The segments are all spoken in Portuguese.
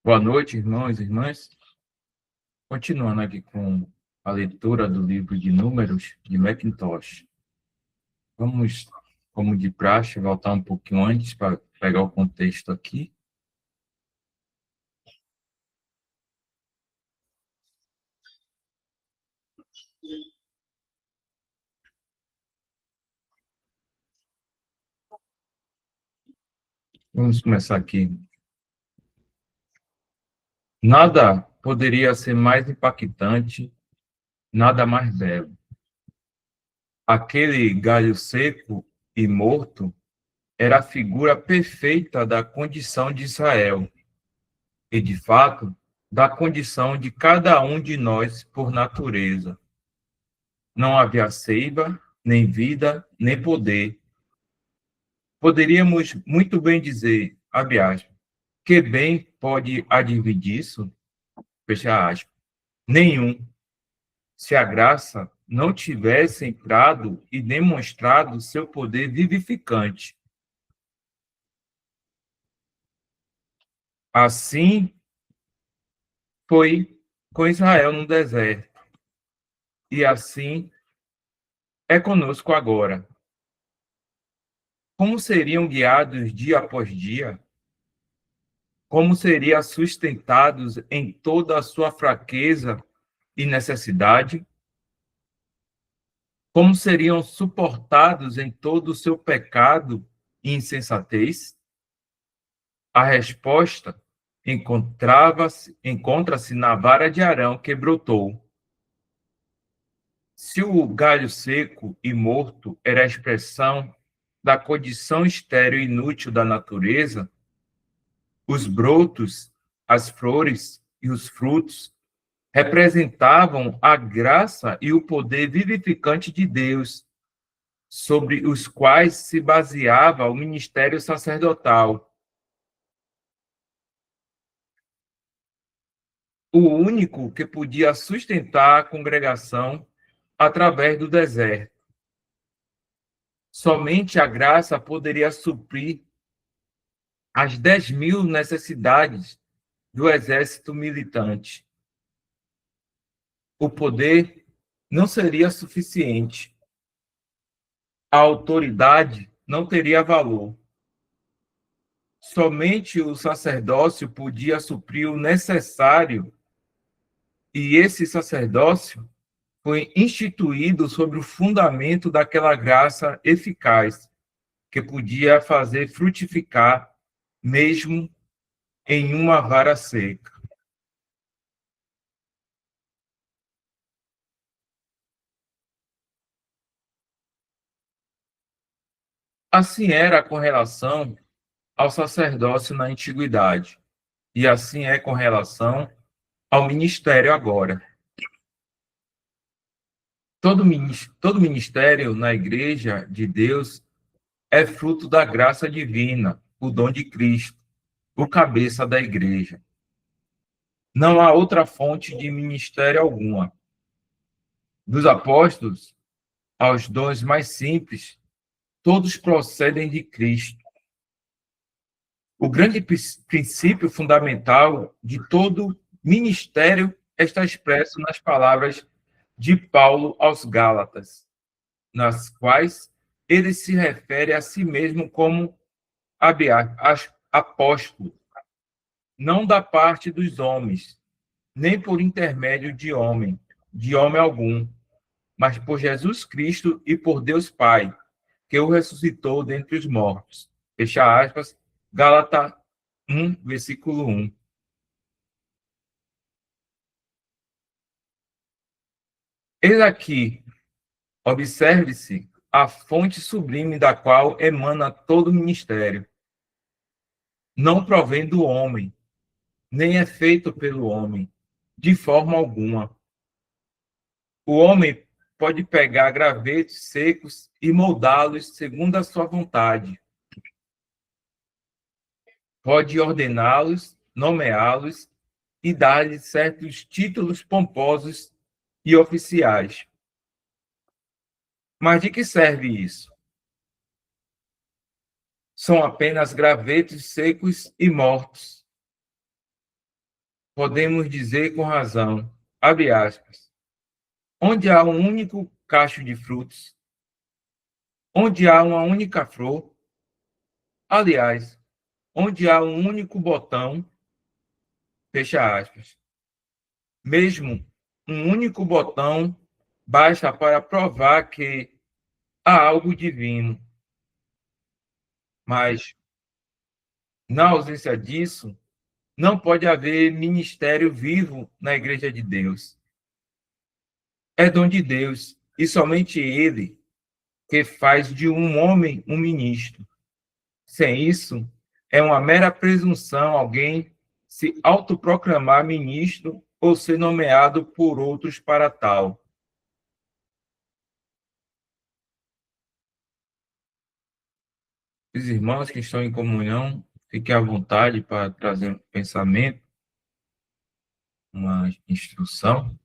Boa noite, irmãos e irmãs. Continuando aqui com a leitura do livro de Números de Mackintosh. Vamos, como de praxe, voltar um pouquinho antes para pegar o contexto aqui. Vamos começar aqui. Nada poderia ser mais impactante, nada mais belo. Aquele galho seco e morto era a figura perfeita da condição de Israel e, de fato, da condição de cada um de nós por natureza. Não havia seiva, nem vida, nem poder. Poderíamos muito bem dizer, abre aspas, que bem pode advir disso? Fecha aspas. Nenhum. Se a graça não tivesse entrado e demonstrado seu poder vivificante. Assim foi com Israel no deserto. E assim é conosco agora. Como seriam guiados dia após dia? Como seriam sustentados em toda a sua fraqueza e necessidade? Como seriam suportados em todo o seu pecado e insensatez? A resposta encontra-se na vara de Arão que brotou. Se o galho seco e morto era a expressão da condição estéril e inútil da natureza, os brotos, as flores e os frutos representavam a graça e o poder vivificante de Deus, sobre os quais se baseava o ministério sacerdotal. O único que podia sustentar a congregação através do deserto. Somente a graça poderia suprir as 10.000 necessidades do exército militante. O poder não seria suficiente. A autoridade não teria valor. Somente o sacerdócio podia suprir o necessário, e esse sacerdócio foi instituído sobre o fundamento daquela graça eficaz, que podia fazer frutificar mesmo em uma vara seca. Assim era com relação ao sacerdócio na antiguidade, e assim é com relação ao ministério agora. Todo ministério na igreja de Deus é fruto da graça divina, o dom de Cristo, o cabeça da igreja. Não há outra fonte de ministério alguma. Dos apóstolos aos dons mais simples, todos procedem de Cristo. O grande princípio fundamental de todo ministério está expresso nas palavras de Paulo aos Gálatas, nas quais ele se refere a si mesmo como apóstolo, não da parte dos homens, nem por intermédio de homem algum, mas por Jesus Cristo e por Deus Pai, que o ressuscitou dentre os mortos. Fecha aspas, Gálatas 1, versículo 1. Eis aqui, observe-se, a fonte sublime da qual emana todo o ministério. Não provém do homem, nem é feito pelo homem, de forma alguma. O homem pode pegar gravetos secos e moldá-los segundo a sua vontade. Pode ordená-los, nomeá-los e dar-lhes certos títulos pomposos e oficiais. Mas de que serve isso? São apenas gravetos secos e mortos. podemos dizer com razão, abre aspas, onde há um único cacho de frutos, onde há uma única flor, aliás, onde há um único botão, fecha aspas. Mesmo um único botão basta para provar que há algo divino, mas, na ausência disso, não pode haver ministério vivo na Igreja de Deus. É dom de Deus, e somente Ele que faz de um homem um ministro. Sem isso, é uma mera presunção alguém se autoproclamar ministro ou ser nomeado por outros para tal. Os irmãos que estão em comunhão, fiquem à vontade para trazer um pensamento, uma instrução.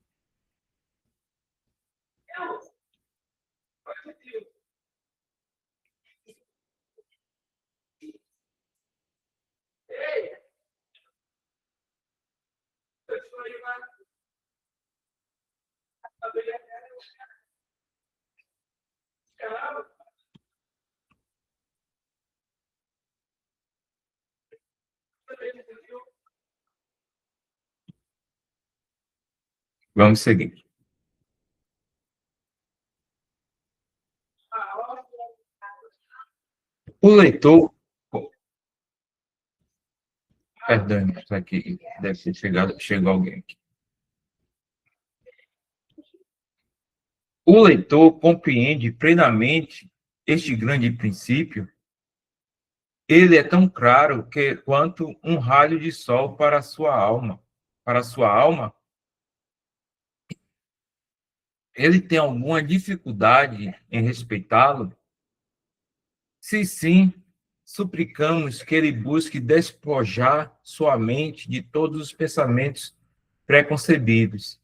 Vamos seguir. O leitor, perdão, isso aqui deve ter chegou alguém aqui. O leitor compreende plenamente este grande princípio. Ele é tão claro que quanto um raio de sol para a sua alma. Para a sua alma, ele tem alguma dificuldade em respeitá-lo? Se sim, suplicamos que ele busque despojar sua mente de todos os pensamentos preconcebidos,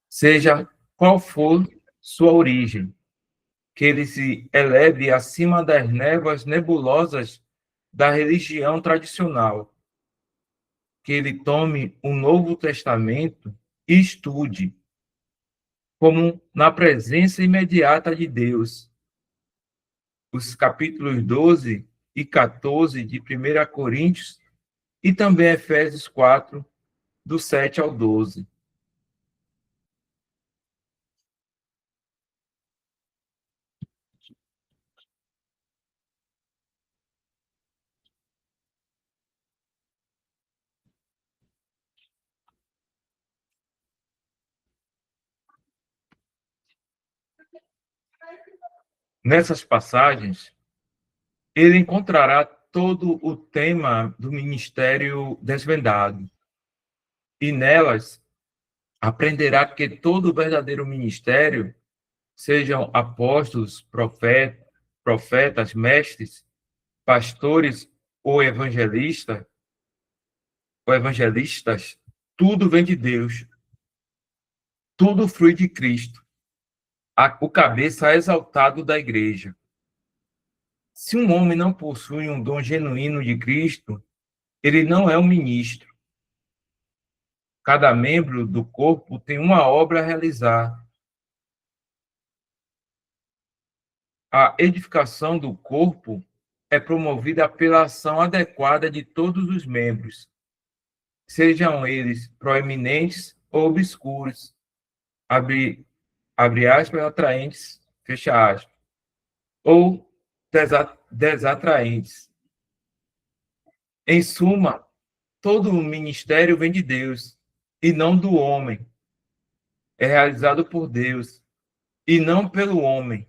seja qual for sua origem, que ele se eleve acima das névoas nebulosas da religião tradicional, que ele tome o Novo Testamento e estude, como na presença imediata de Deus, os capítulos 12 e 14 de 1 Coríntios e também Efésios 4, do 7 ao 12. Nessas passagens, ele encontrará todo o tema do ministério desvendado, e nelas aprenderá que todo verdadeiro ministério, sejam apóstolos, profetas, mestres, pastores ou evangelistas, tudo vem de Deus, tudo flui de Cristo, o cabeça exaltado da igreja. Se um homem não possui um dom genuíno de Cristo, ele não é um ministro. Cada membro do corpo tem uma obra a realizar. A edificação do corpo é promovida pela ação adequada de todos os membros, sejam eles proeminentes ou obscuros, abre aspas, atraentes, fecha aspas, ou desatraentes. Em suma, todo o ministério vem de Deus e não do homem. É realizado por Deus e não pelo homem.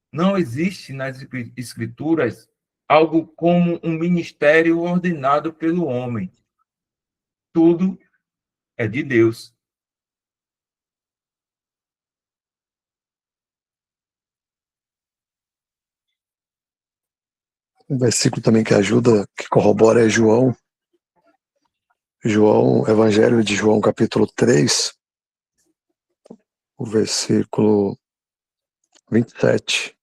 Não existe nas Escrituras algo como um ministério ordenado pelo homem. Tudo é de Deus. Um versículo também que ajuda, que corrobora é Evangelho de João, capítulo 3, o versículo 27.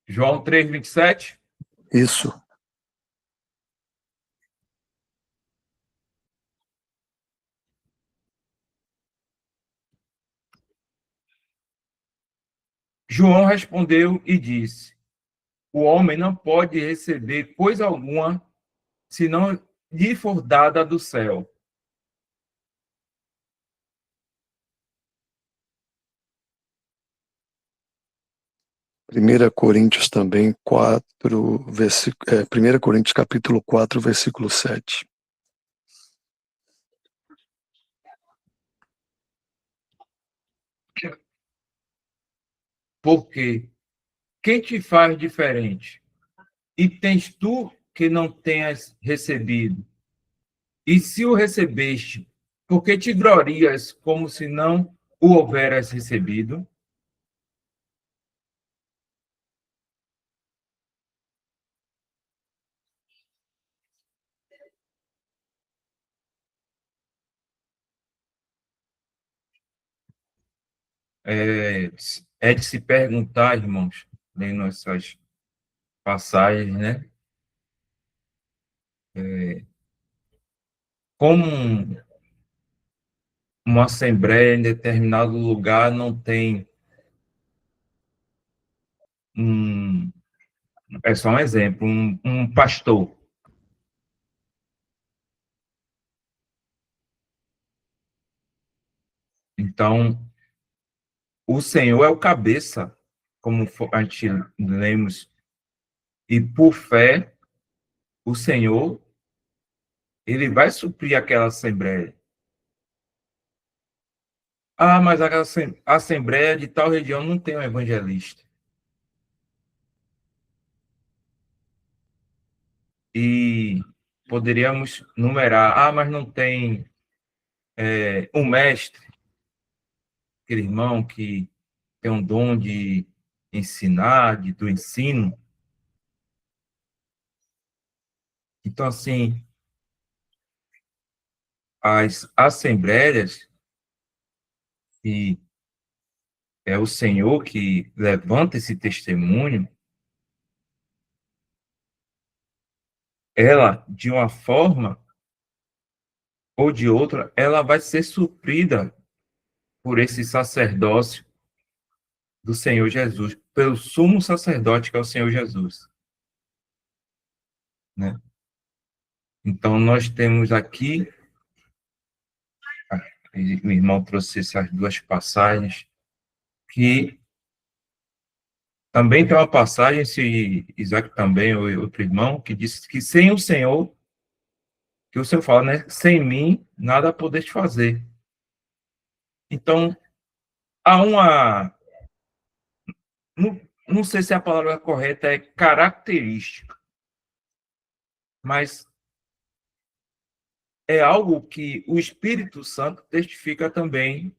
João 3:27. Isso. João respondeu e disse: o homem não pode receber coisa alguma se não lhe for dada do céu. Primeira Coríntios também, 1 Coríntios capítulo 4, versículo 7. Porque quem te faz diferente? E tens tu que não tenhas recebido? E se o recebeste, por que te glorias como se não o houveras recebido? É de se perguntar, irmãos, lendo essas passagens, né? Como uma assembleia em determinado lugar não tem um, é só um exemplo, um pastor. Então, o Senhor é o cabeça, como a gente lemos, e por fé, o Senhor, ele vai suprir aquela assembleia. Ah, mas aquela assembleia de tal região não tem um evangelista. E poderíamos numerar, ah, mas não tem um mestre, aquele irmão que tem um dom de ensinar, do ensino. Então, assim, as assembleias, que é o Senhor que levanta esse testemunho, ela, de uma forma ou de outra, ela vai ser suprida por esse sacerdócio do Senhor Jesus, pelo sumo sacerdote que é o Senhor Jesus, né? Então, nós temos aqui, o irmão trouxe essas duas passagens, que também tem uma passagem, se Isaac também, ou outro irmão, que diz que sem o Senhor, que o Senhor fala, né? Sem mim, nada podeis fazer. Então, há uma. Não, não sei se a palavra correta é característica, mas é algo que o Espírito Santo testifica também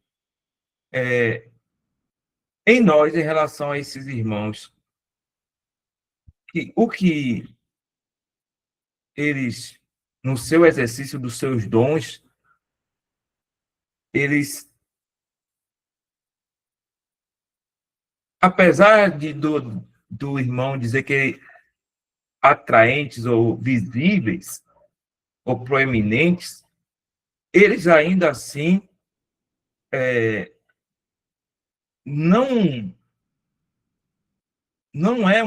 em nós em relação a esses irmãos. Que o que eles, no seu exercício dos seus dons, eles, apesar do irmão dizer que atraentes ou visíveis ou proeminentes, eles ainda assim não não é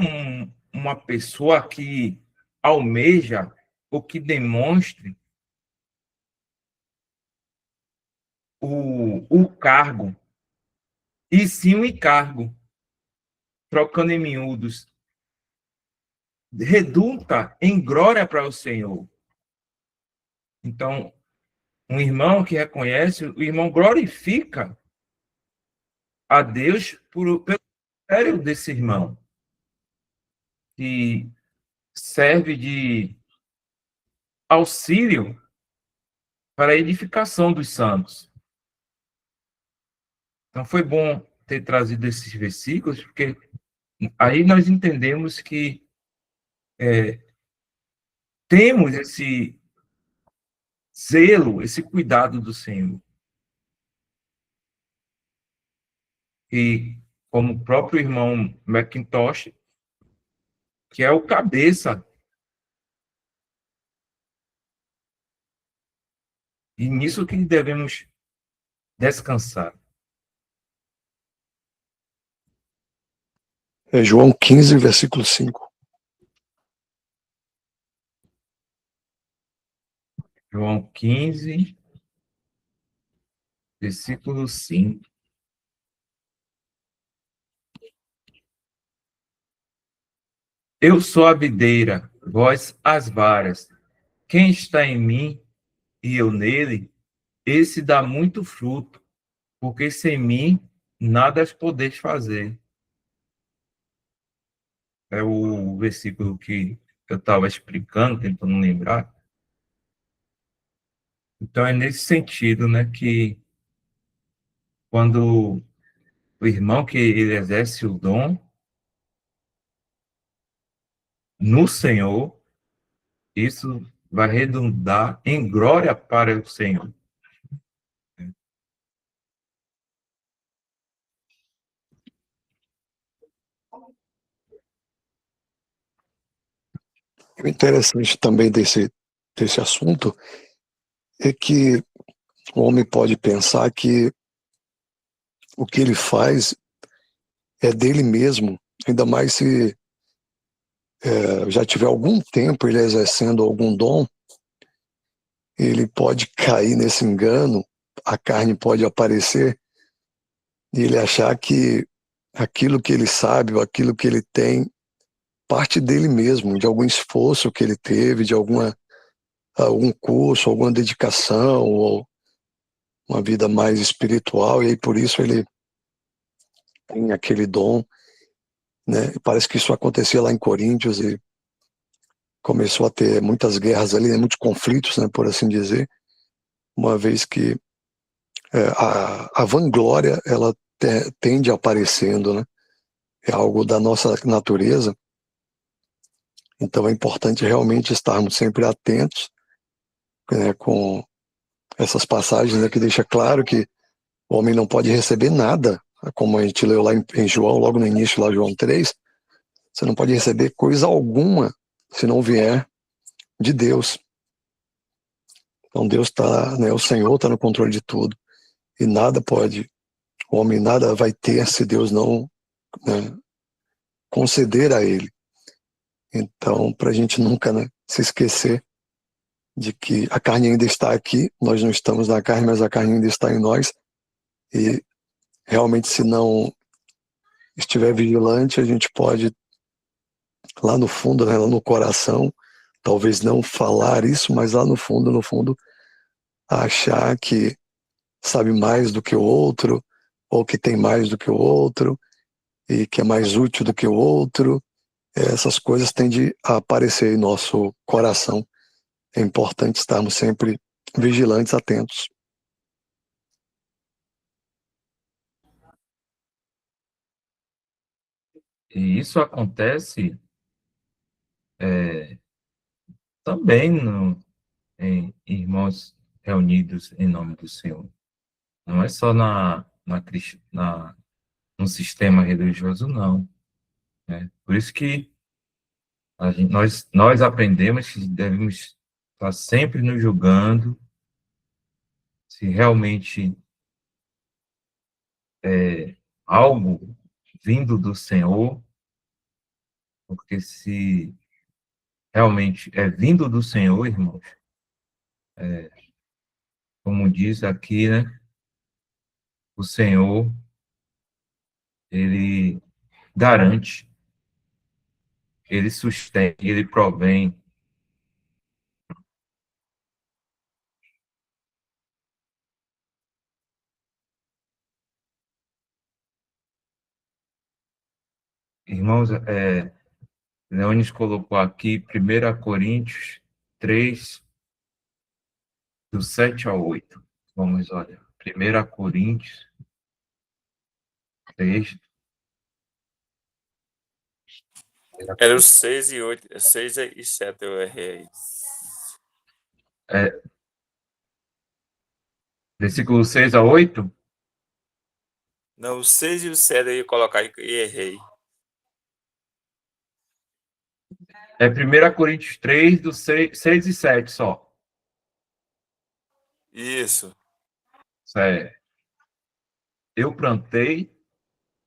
uma pessoa que almeja ou que demonstre o cargo, e sim o encargo, trocando em miúdos, redunda em glória para o Senhor. Então, um irmão que reconhece, o irmão glorifica a Deus pelo ministério desse irmão, que serve de auxílio para a edificação dos santos. Então, foi bom ter trazido esses versículos, porque aí nós entendemos que temos esse zelo, esse cuidado do Senhor. E, como o próprio irmão McIntosh que é o cabeça. E nisso que devemos descansar. É João 15, versículo 5. João 15, versículo 5. Eu sou a videira, vós as varas. Quem está em mim e eu nele, esse dá muito fruto, porque sem mim nada podeis fazer. É o versículo que eu estava explicando, tentando lembrar. Então é nesse sentido, né, que quando o irmão que ele exerce o dom no Senhor, isso vai redundar em glória para o Senhor. O interessante também desse assunto é que o homem pode pensar que o que ele faz é dele mesmo, ainda mais se já tiver algum tempo ele exercendo algum dom, ele pode cair nesse engano, a carne pode aparecer e ele achar que aquilo que ele sabe, ou aquilo que ele tem, parte dele mesmo, de algum esforço que ele teve, de algum curso, alguma dedicação, ou uma vida mais espiritual, e aí por isso ele tem aquele dom, né? Parece que isso acontecia lá em Coríntios e começou a ter muitas guerras ali, né? Muitos conflitos, né, por assim dizer, uma vez que a vanglória ela tende aparecendo, né? É algo da nossa natureza, então é importante realmente estarmos sempre atentos, né, com essas passagens, né, que deixa claro que o homem não pode receber nada, como a gente leu lá em João, logo no início, lá João 3, você não pode receber coisa alguma se não vier de Deus. Então Deus está, né, o Senhor está no controle de tudo e nada pode, o homem nada vai ter se Deus não, né, conceder a ele. Então, para a gente nunca, né, se esquecer de que a carne ainda está aqui, nós não estamos na carne, mas a carne ainda está em nós e realmente se não estiver vigilante, a gente pode lá no fundo, né, lá no coração, talvez não falar isso, mas lá no fundo, achar que sabe mais do que o outro, ou que tem mais do que o outro, e que é mais útil do que o outro. Essas coisas tendem a aparecer em nosso coração. É importante estarmos sempre vigilantes, atentos. E isso acontece também em irmãos reunidos em nome do Senhor. Não é só no sistema religioso, não. Né? Por isso que nós aprendemos que devemos estar sempre nos julgando se realmente é algo vindo do Senhor, porque se realmente é vindo do Senhor, irmãos, como diz aqui, né? O Senhor, ele garante, ele sustém, ele provém. Irmãos, Leones colocou aqui 1 Coríntios 3, do 7 ao 8. Vamos olhar. 1 Coríntios 3. Era o 6 e 8, 6 e 7 eu errei. Versículo 6 a 8. Não, o 6 e o 7 eu ia colocar e errei. É 1 Coríntios 3, do 6 e 7 só. Isso. Certo. Eu plantei,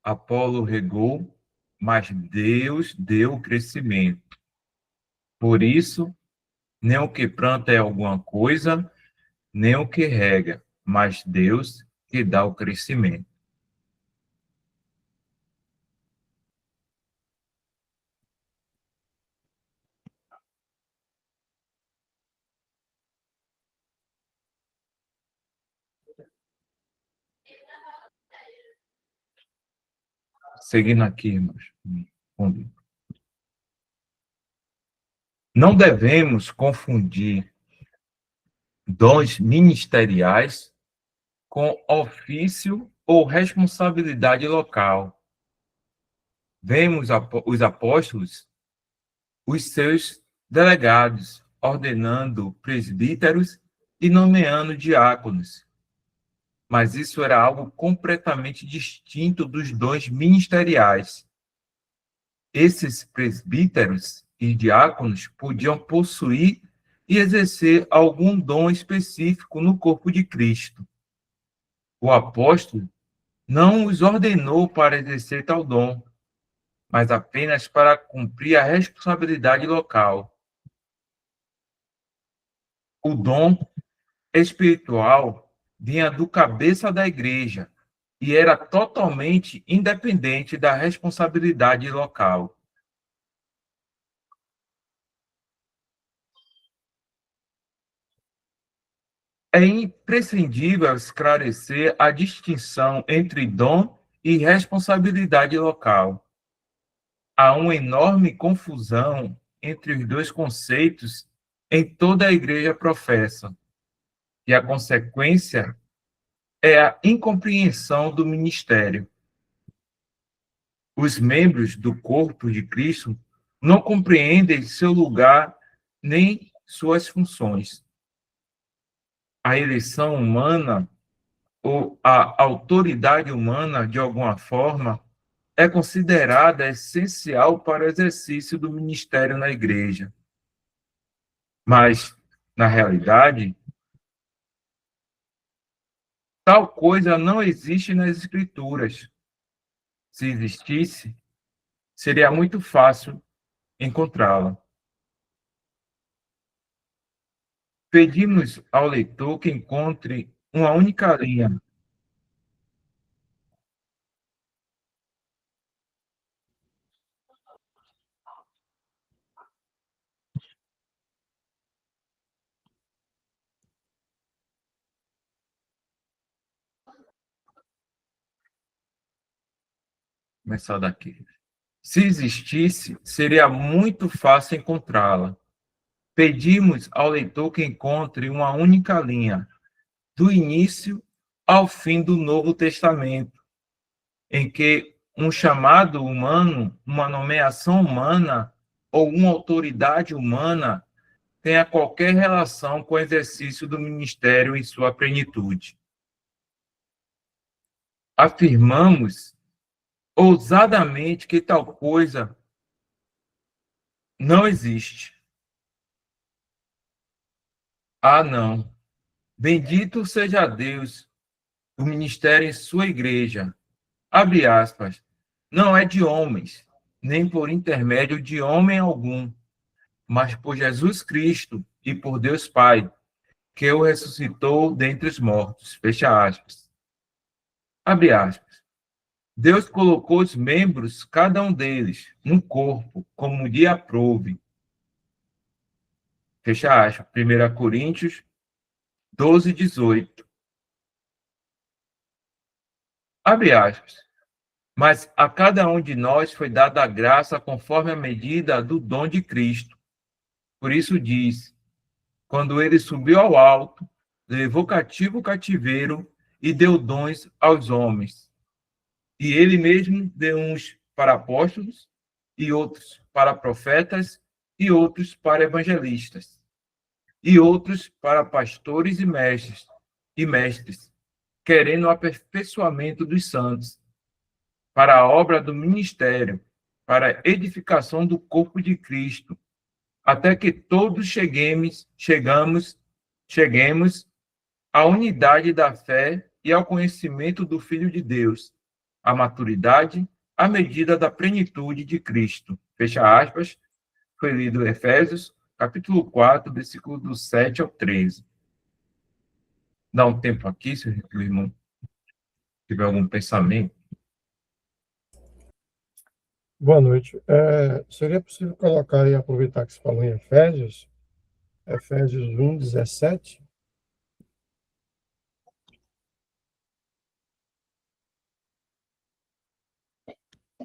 Apolo regou, mas Deus deu o crescimento. Por isso, nem o que planta é alguma coisa, nem o que rega, mas Deus que dá o crescimento. Seguindo aqui, irmãos. Não devemos confundir dons ministeriais com ofício ou responsabilidade local. Vemos os apóstolos, os seus delegados, ordenando presbíteros e nomeando diáconos. Mas isso era algo completamente distinto dos dons ministeriais. Esses presbíteros e diáconos podiam possuir e exercer algum dom específico no corpo de Cristo. O apóstolo não os ordenou para exercer tal dom, mas apenas para cumprir a responsabilidade local. O dom espiritual vinha do cabeça da igreja e era totalmente independente da responsabilidade local. É imprescindível esclarecer a distinção entre dom e responsabilidade local. Há uma enorme confusão entre os dois conceitos em toda a igreja professa, e a consequência é a incompreensão do ministério. Os membros do corpo de Cristo não compreendem seu lugar nem suas funções. A eleição humana ou a autoridade humana, de alguma forma, é considerada essencial para o exercício do ministério na igreja. Mas, na realidade, tal coisa não existe nas Escrituras. Se existisse, seria muito fácil encontrá-la. Pedimos ao leitor que encontre uma única linha. Começar daqui. Se existisse, seria muito fácil encontrá-la. Pedimos ao leitor que encontre uma única linha, do início ao fim do Novo Testamento, em que um chamado humano, uma nomeação humana ou uma autoridade humana tenha qualquer relação com o exercício do ministério em sua plenitude. Afirmamos ousadamente que tal coisa não existe. Ah, não. Bendito seja Deus, o ministério em sua igreja. Abre aspas. Não é de homens, nem por intermédio de homem algum, mas por Jesus Cristo e por Deus Pai, que o ressuscitou dentre os mortos. Fecha aspas. Abre aspas. Deus colocou os membros, cada um deles, no corpo, como lhe aprouve. Fecha aspas. 1 Coríntios 12, 18. Abre aspas. Mas a cada um de nós foi dada a graça conforme a medida do dom de Cristo. Por isso diz, quando ele subiu ao alto, levou cativo o cativeiro e deu dons aos homens. E ele mesmo deu uns para apóstolos, e outros para profetas, e outros para evangelistas, e outros para pastores e mestres, querendo o aperfeiçoamento dos santos, para a obra do ministério, para a edificação do corpo de Cristo, até que todos cheguemos à unidade da fé e ao conhecimento do Filho de Deus, à maturidade, à medida da plenitude de Cristo. Fecha aspas. Foi lido Efésios, capítulo 4, versículo do 7 ao 13. Dá um tempo aqui, se o irmão tiver algum pensamento. Boa noite. Seria possível colocar e aproveitar que você falou em Efésios 1, 17?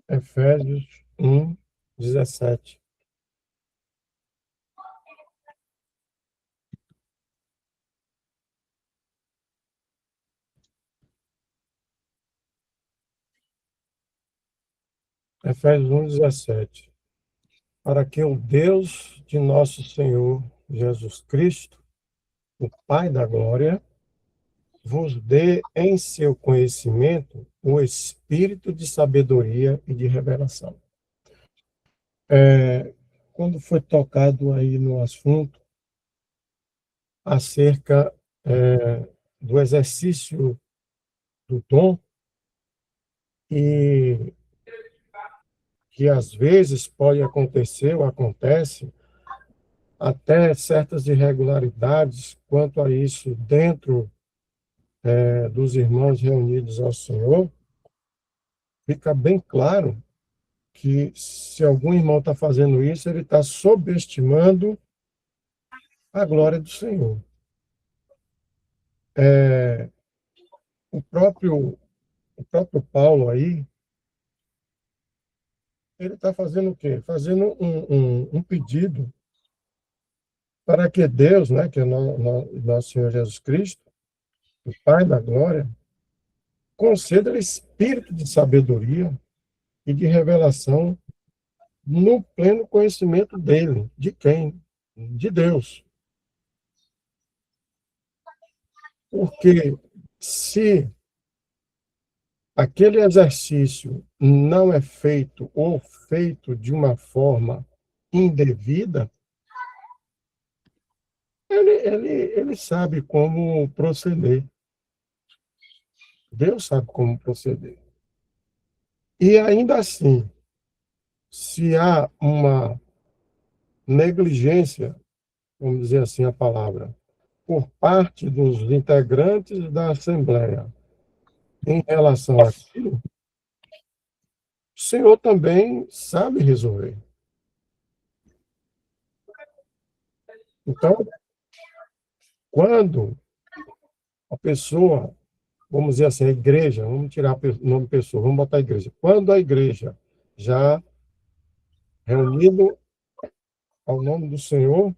Efésios 1, 17. Efésios 1, 17. Para que o Deus de nosso Senhor Jesus Cristo, o Pai da Glória, vos dê em seu conhecimento o espírito de sabedoria e de revelação. Quando foi tocado aí no assunto acerca do exercício do dom, e que às vezes pode acontecer ou acontece até certas irregularidades quanto a isso dentro dos irmãos reunidos ao Senhor, fica bem claro que se algum irmão está fazendo isso, ele está subestimando a glória do Senhor. O próprio Paulo aí, ele está fazendo o quê? Fazendo um pedido para que Deus, né, que é nosso Senhor Jesus Cristo, o Pai da Glória, conceda espírito de sabedoria e de revelação no pleno conhecimento dele. De quem? De Deus. Porque se aquele exercício não é feito ou feito de uma forma indevida, ele sabe como proceder. Deus sabe como proceder. E ainda assim, se há uma negligência, vamos dizer assim a palavra, por parte dos integrantes da Assembleia em relação àquilo, o Senhor também sabe resolver. Então, quando a pessoa, vamos dizer assim, a igreja, vamos tirar o nome pessoa, vamos botar a igreja. Quando a igreja já reunido ao nome do Senhor,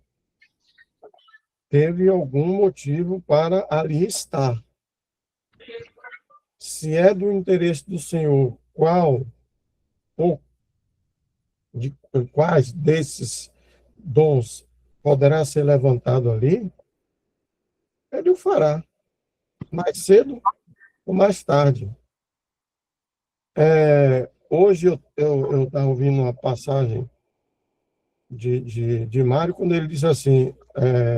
teve algum motivo para ali estar. Se é do interesse do Senhor, qual ou de quais desses dons poderá ser levantado ali, ele o fará, mais cedo ou mais tarde. Hoje eu estava ouvindo uma passagem de Mário, quando ele diz assim,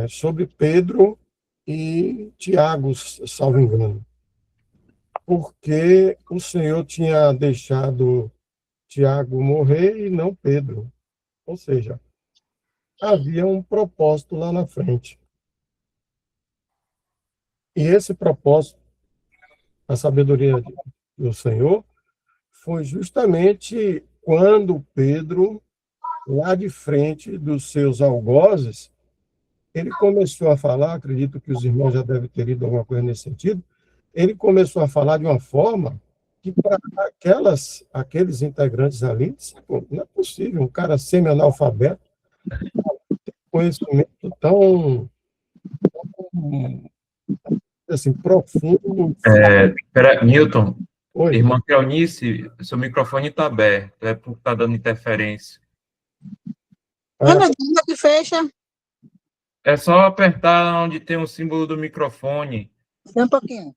sobre Pedro e Tiago, salvo engano, porque o Senhor tinha deixado Tiago morrer e não Pedro. Ou seja, havia um propósito lá na frente. E esse propósito, a sabedoria do Senhor, foi justamente quando Pedro, lá de frente dos seus algozes, ele começou a falar, acredito que os irmãos já devem ter lido alguma coisa nesse sentido, ele começou a falar de uma forma que para aqueles integrantes ali, pô, não é possível, um cara semi-analfabeto, conhecimento tão assim, profundo. Newton, Oi. irmã Cleonice, seu microfone está aberto, é porque está dando interferência. Ana, que fecha. É só apertar onde tem o símbolo do microfone. Dá um pouquinho.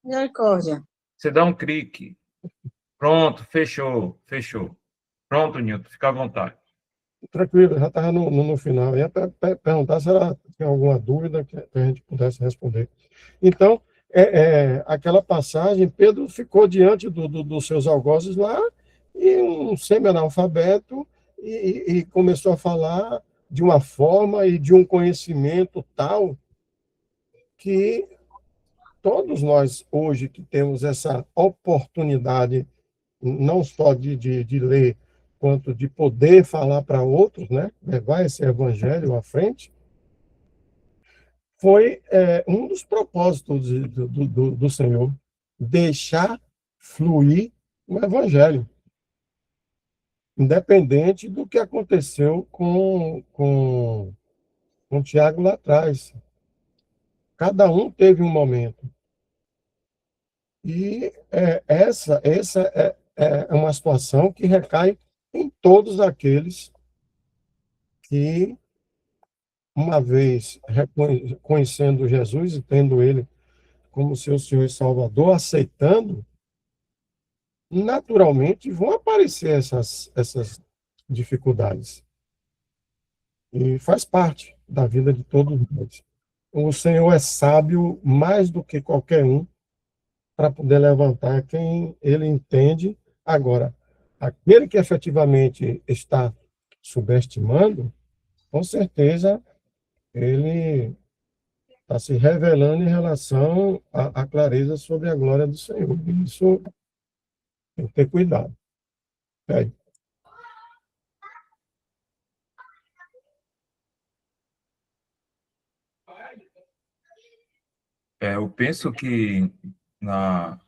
Misericórdia. Você dá um clique. Pronto, fechou. Pronto, Nilton, fica à vontade. Tranquilo, já estava no final. Eu ia perguntar se ela tinha alguma dúvida que a gente pudesse responder. Então, aquela passagem, Pedro ficou diante dos seus algozes lá, e um semi-analfabeto, e começou a falar de uma forma e de um conhecimento tal que todos nós, hoje, que temos essa oportunidade, não só de ler, quanto de poder falar para outros, né? Levar esse evangelho à frente, foi um dos propósitos do Senhor, deixar fluir o evangelho, independente do que aconteceu com Tiago lá atrás. Cada um teve um momento. E essa é uma situação que recai em todos aqueles que, uma vez conhecendo Jesus e tendo Ele como seu Senhor e Salvador, aceitando, naturalmente vão aparecer essas dificuldades. E faz parte da vida de todos nós. O Senhor é sábio mais do que qualquer um para poder levantar quem Ele entende. Agora, aquele que efetivamente está subestimando, com certeza ele está se revelando em relação à clareza sobre a glória do Senhor. Isso tem que ter cuidado. É. Eu penso que na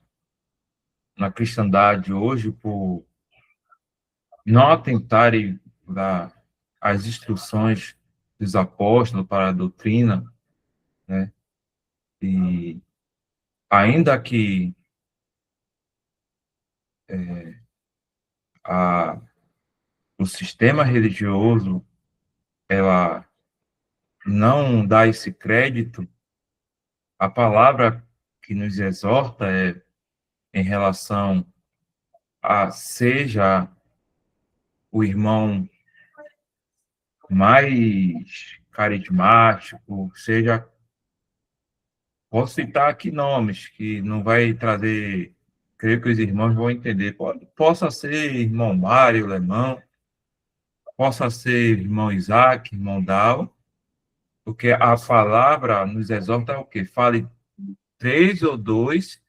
cristandade hoje, por não atentarem para as instruções dos apóstolos para a doutrina, né? E ainda que o sistema religioso ela não dá esse crédito, a palavra que nos exorta é em relação a seja o irmão mais carismático, seja, posso citar aqui nomes que não vai trazer, creio que os irmãos vão entender, possa ser irmão Mário, Lemão, possa ser irmão Isaac, irmão Dal, porque a palavra nos exorta o quê? Fale três ou dois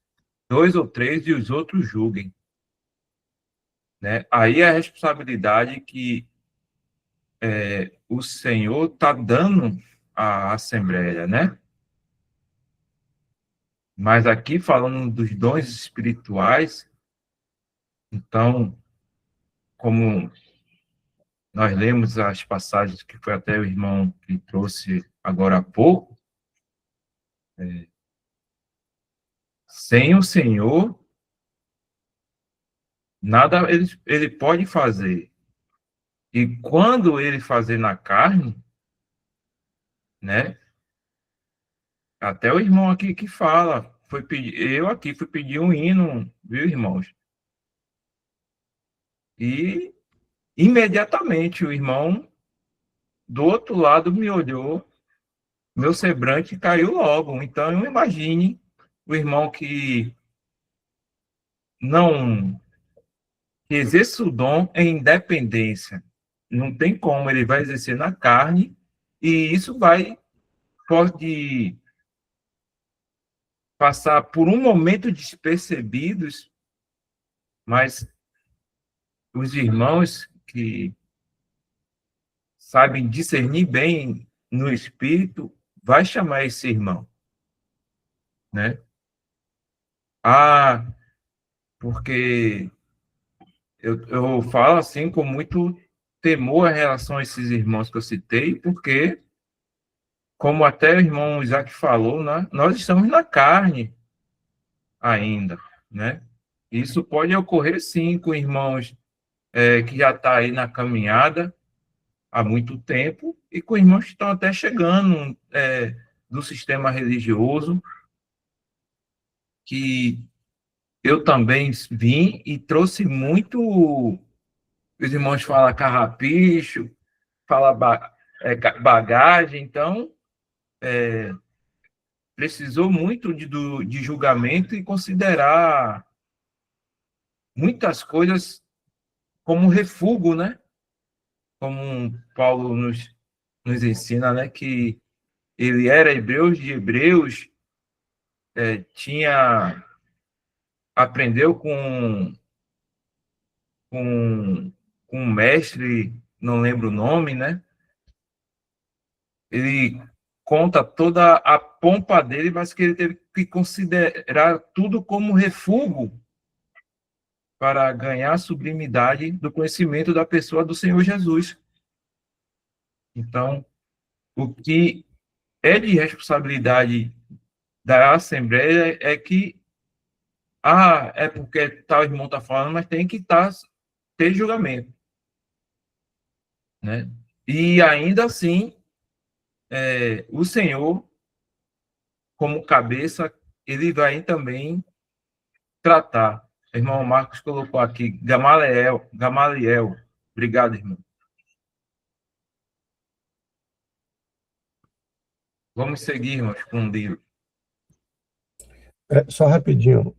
ou três e os outros julguem. Né? Aí a responsabilidade que o Senhor está dando à Assembleia, né? Mas aqui, falando dos dons espirituais, então, como nós lemos as passagens que foi até o irmão que trouxe agora há pouco, sem o Senhor, nada ele pode fazer. E quando ele fazer na carne, né? Até o irmão aqui que fala, eu aqui fui pedir um hino, viu, irmãos? E imediatamente o irmão do outro lado me olhou, meu semblante caiu logo. Então, imagine o irmão que não exerce o dom em independência. Não tem como, ele vai exercer na carne, e isso pode passar por um momento despercebidos, mas os irmãos que sabem discernir bem no espírito, vai chamar esse irmão, né? Porque eu falo assim com muito temor em relação a esses irmãos que eu citei, porque, como até o irmão Isaac falou, né, nós estamos na carne ainda, né? Isso pode ocorrer, sim, com irmãos que já estão aí na caminhada há muito tempo e com irmãos que estão até chegando do sistema religioso, que eu também vim e trouxe muito os irmãos falam carrapicho, falam bagagem, então precisou muito de julgamento e considerar muitas coisas como refúgio, né? Como Paulo nos ensina, né? Que ele era hebreu de hebreus, tinha aprendeu com um mestre, não lembro o nome, né? Ele conta toda a pompa dele, mas que ele teve que considerar tudo como refúgio para ganhar a sublimidade do conhecimento da pessoa do Senhor Jesus. Então, o que é de responsabilidade da Assembleia é que, é porque tal irmão está falando, mas tem que ter julgamento, né? E ainda assim, o Senhor, como cabeça, ele vai também tratar. O irmão Marcos colocou aqui, Gamaliel. Obrigado, irmão. Vamos seguir, irmãos, com o livro. Só rapidinho.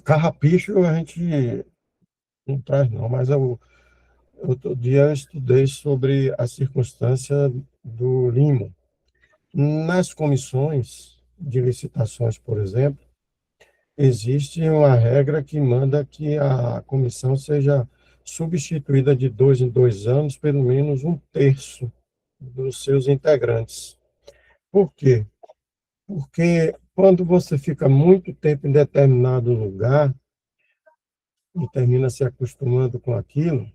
Carrapicho a gente não traz, não, mas outro dia eu estudei sobre a circunstância do limo. Nas comissões de licitações, por exemplo, existe uma regra que manda que a comissão seja substituída de 2 em 2 anos, pelo menos um terço dos seus integrantes. Por quê? Porque quando você fica muito tempo em determinado lugar e termina se acostumando com aquilo,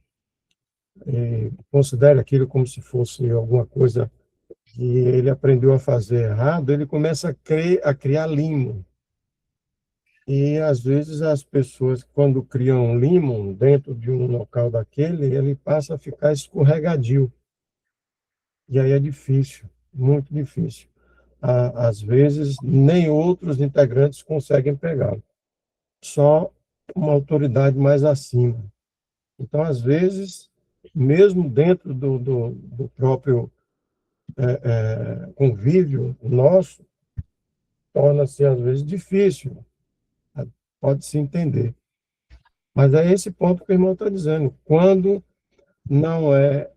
considera aquilo como se fosse alguma coisa que ele aprendeu a fazer errado, ele começa a criar limo. E, às vezes, as pessoas, quando criam um limo dentro de um local daquele, ele passa a ficar escorregadio. E aí é difícil, muito difícil. Às vezes, nem outros integrantes conseguem pegá-lo. Só uma autoridade mais acima. Então, às vezes, mesmo dentro do próprio convívio nosso, torna-se, às vezes, difícil. Pode-se entender. Mas é esse ponto que o irmão está dizendo. Quando não é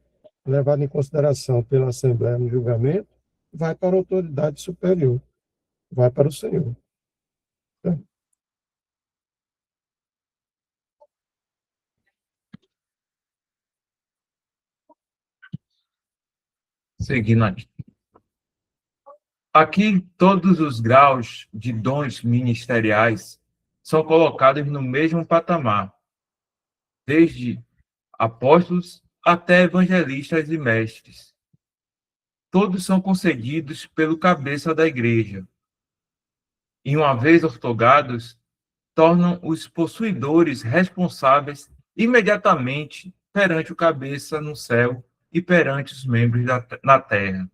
levado em consideração pela Assembleia no julgamento, vai para a autoridade superior, vai para o Senhor. Seguindo aqui. Aqui, todos os graus de dons ministeriais são colocados no mesmo patamar, desde apóstolos até evangelistas e mestres. Todos são concedidos pelo cabeça da igreja. E, uma vez ortogados, tornam os possuidores responsáveis imediatamente perante o cabeça no céu e perante os membros na terra.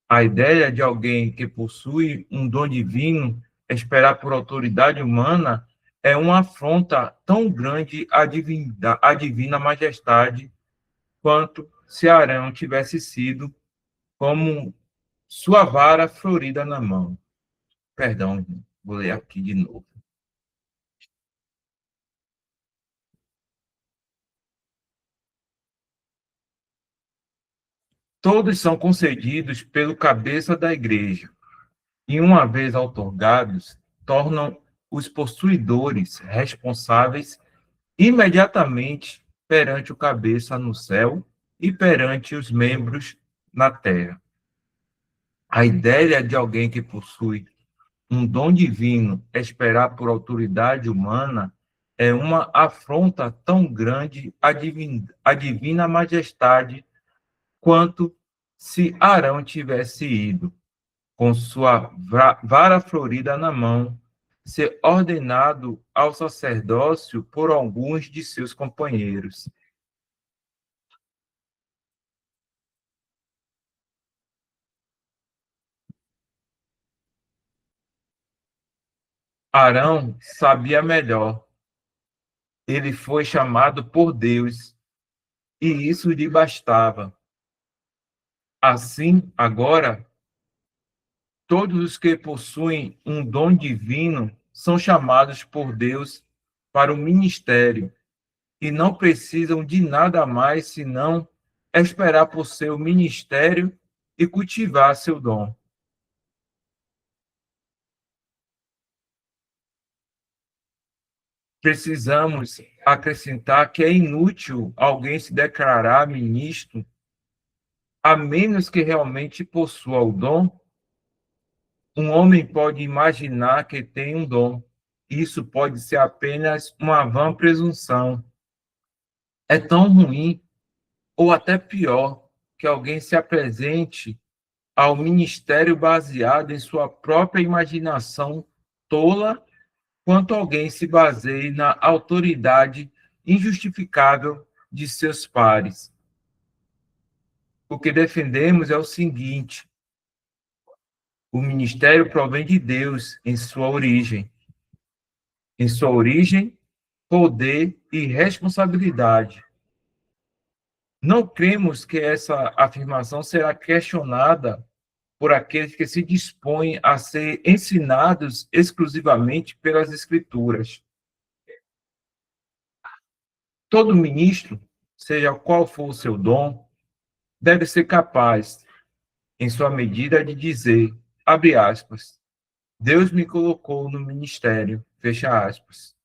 A ideia de alguém que possui um dom divino esperar por autoridade humana é uma afronta tão grande à divina majestade quanto se Arão tivesse sido como sua vara florida na mão. Perdão, vou ler aqui de novo. Todos são concedidos pelo cabeça da igreja, e uma vez outorgados, tornam os possuidores responsáveis imediatamente perante o cabeça no céu e perante os membros na terra. A ideia de alguém que possui um dom divino esperar por autoridade humana é uma afronta tão grande à divina majestade quanto se Arão tivesse ido, com sua vara florida na mão, ser ordenado ao sacerdócio por alguns de seus companheiros. Arão sabia melhor. ele foi chamado por Deus, e isso lhe bastava. Assim, agora, todos os que possuem um dom divino são chamados por Deus para o ministério e não precisam de nada mais senão esperar por seu ministério e cultivar seu dom. Precisamos acrescentar que é inútil alguém se declarar ministro a menos que realmente possua o dom. Um homem pode imaginar que tem um dom. Isso pode ser apenas uma vã presunção. É tão ruim, ou até pior, que alguém se apresente ao ministério baseado em sua própria imaginação tola, quanto alguém se baseie na autoridade injustificável de seus pares. O que defendemos é o seguinte: o ministério provém de Deus em sua origem. Em sua origem, poder e responsabilidade. Não cremos que essa afirmação será questionada por aqueles que se dispõem a ser ensinados exclusivamente pelas Escrituras. Todo ministro, seja qual for o seu dom, deve ser capaz, em sua medida, de dizer, abre aspas, Deus me colocou no ministério, fecha aspas.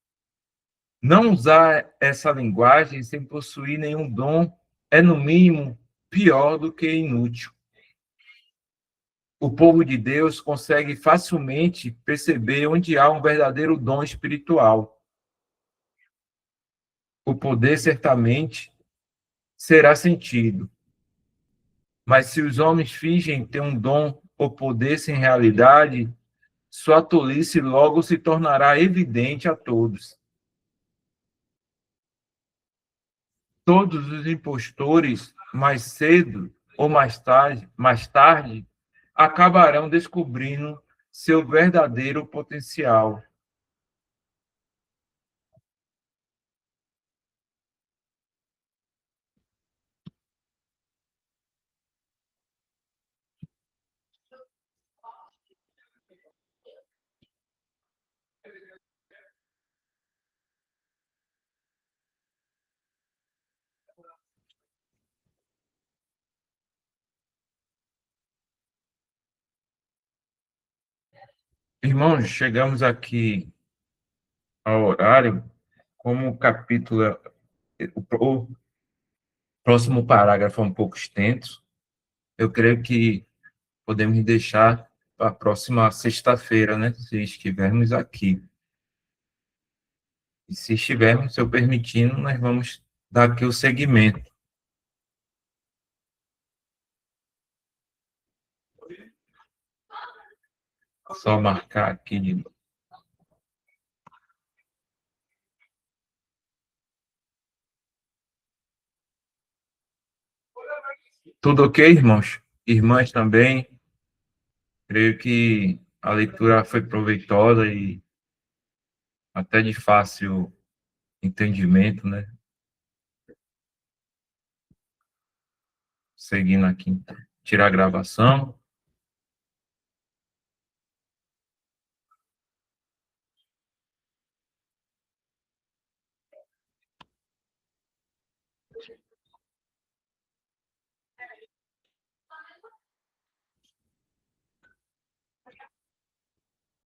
Não usar essa linguagem sem possuir nenhum dom é, no mínimo, pior do que inútil. O povo de Deus consegue facilmente perceber onde há um verdadeiro dom espiritual. O poder certamente será sentido. Mas se os homens fingem ter um dom ou poder sem realidade, sua tolice logo se tornará evidente a todos. Todos os impostores, mais cedo ou mais tarde, acabarão descobrindo seu verdadeiro potencial. Irmãos, chegamos aqui ao horário, como o capítulo, o próximo parágrafo é um pouco extenso, eu creio que podemos deixar para a próxima sexta-feira, né? Se estivermos aqui. E se estivermos, se eu permitindo, nós vamos dar aqui o segmento. Só marcar aqui de novo. Tudo ok, irmãos? Irmãs também? Creio que a leitura foi proveitosa e até de fácil entendimento, né? Seguindo aqui, então. Tirar a gravação.